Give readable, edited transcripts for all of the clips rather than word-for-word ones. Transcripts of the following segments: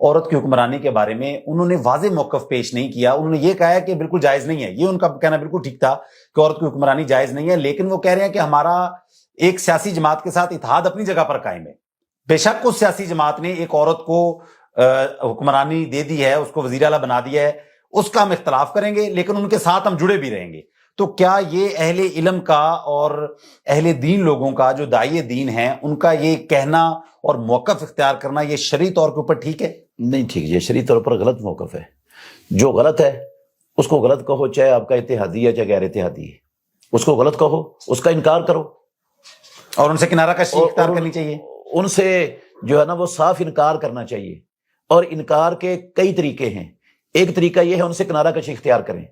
عورت کی حکمرانی کے بارے میں انہوں نے واضح موقف پیش نہیں کیا. انہوں نے یہ کہا ہے کہ بالکل جائز نہیں ہے. یہ ان کا کہنا بالکل ٹھیک تھا کہ عورت کی حکمرانی جائز نہیں ہے, لیکن وہ کہہ رہے ہیں کہ ہمارا ایک سیاسی جماعت کے ساتھ اتحاد اپنی جگہ پر قائم ہے. بے شک اس سیاسی جماعت نے ایک عورت کو حکمرانی دے دی ہے, اس کو وزیر اعلیٰ بنا دیا ہے, اس کا ہم اختلاف کریں گے, لیکن ان کے ساتھ ہم جڑے بھی رہیں گے. تو کیا یہ اہل علم کا اور اہل دین لوگوں کا, جو داعی دین ہیں, ان کا یہ کہنا اور موقف اختیار کرنا یہ شرعی طور کے اوپر ٹھیک ہے؟ نہیں ٹھیک, یہ شرعی طور پر غلط موقف ہے. جو غلط ہے اس کو غلط کہو, چاہے آپ کا اتحادی ہے چاہے غیر اتحادی ہے, اس کو غلط کہو, اس کا انکار کرو, اور ان سے کنارہ کشی اختیار کرنی چاہیے. ان سے جو ہے نا وہ صاف انکار کرنا چاہیے. اور انکار کے کئی طریقے ہیں. ایک طریقہ یہ ہے ان سے کنارہ کشی اختیار کریں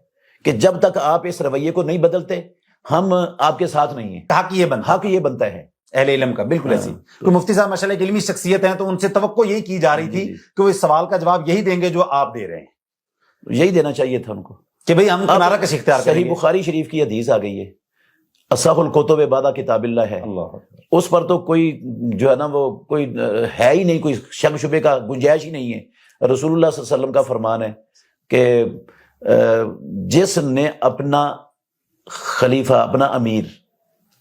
کہ جب تک آپ اس رویے کو نہیں بدلتے ہم آپ کے ساتھ نہیں ہیں. حق یہ بنتا ہے اہل علم کا, بالکل ایسی. تو مفتی صاحب ماشاءاللہ ایک علمی شخصیت ہیں, تو ان سے توقع یہی کی جا رہی تھی کہ وہ اس سوال کا جواب یہی دیں گے جو آپ دے رہے ہیں. یہی دینا چاہیے تھا ان کو کہ بھئی ہم کنارہ کشی اختیار کریں گے. صحیح بخاری شریف کی حدیث آ گئی ہے, اصح الکتب بعد کتاب اللہ ہے. اس پر تو کوئی جو ہے نا وہ کوئی ہے ہی نہیں, کوئی شک شبے کا گنجائش ہی نہیں ہے. رسول اللہ صلی اللہ علیہ وسلم کا فرمان ہے کہ جس نے اپنا خلیفہ, اپنا امیر,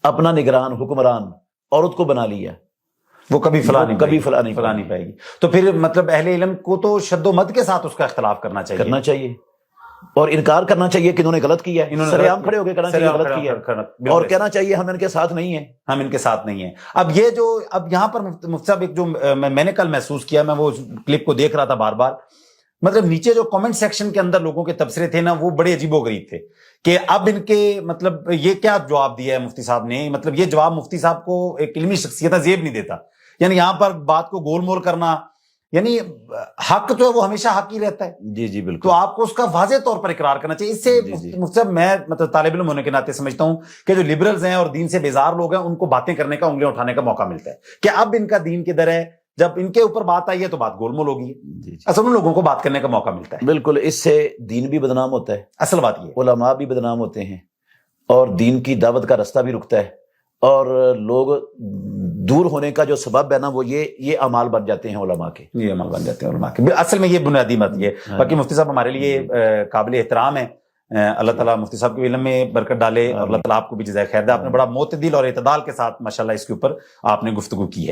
اپنا نگران, حکمران عورت کو بنا لیا, وہ کبھی فلاں نہیں پائے گی. تو پھر مطلب اہل علم کو تو شد و مد کے ساتھ اس کا اختلاف کرنا چاہیے اور انکار کرنا چاہیے کہ انہوں نے غلط کیا ہے. سر عام کھڑے ہو کے کہنا چاہیے غلط کیا ہے, اور کہنا چاہیے ہم ان کے ساتھ نہیں ہیں. اب یہ جو اب یہاں پر مفتی صاحب ایک جو میں نے کل محسوس کیا, میں وہ کلپ کو دیکھ رہا تھا بار بار, مطلب نیچے جو کامنٹ سیکشن کے اندر لوگوں کے تبصرے تھے نا, وہ بڑے عجیب و غریب تھے کہ اب ان کے مطلب یہ کیا جواب دیا ہے مفتی صاحب نے. مطلب یہ جواب مفتی صاحب کو ایک علمی شخصیت زیب نہیں دیتا. یعنی یہاں پر بات کو گول مول کرنا, یعنی حق جو ہے وہ ہمیشہ حق ہی رہتا ہے. جی بالکل. تو آپ کو اس کا واضح طور پر اقرار کرنا چاہیے. اس سے مفتی صاحب میں مطلب طالب علم ہونے کے ناطے سمجھتا ہوں کہ جو لبرلز ہیں اور دین سے بیزار لوگ ہیں, ان کو باتیں کرنے کا, انگلیاں اٹھانے کا موقع ملتا ہے کہ اب ان کا دین کدھر ہے. جب ان کے اوپر بات آئی ہے تو بات گول مول ہوگی. اصل ان لوگوں کو بات کرنے کا موقع ملتا ہے. بالکل, اس سے دین بھی بدنام ہوتا ہے. اصل بات یہ, علماء بھی بدنام ہوتے ہیں, اور دین کی دعوت کا رستہ بھی رکتا ہے, اور لوگ دور ہونے کا جو سبب ہے نا وہ یہ اعمال بن جاتے ہیں علماء کے. یہ عمل بن جاتے ہیں علماء کے. اصل میں یہ بنیادی بات یہ. باقی مفتی صاحب ہمارے لیے قابل احترام ہے. اللہ تعالیٰ مفتی صاحب کے علم میں برکت ڈالے, اور اللہ تعالیٰ آپ کو بھی جزائے خیر دے. آپ نے بڑا معتدل اور اعتدال کے ساتھ ماشاءاللہ اس کے اوپر آپ نے گفتگو کی ہے.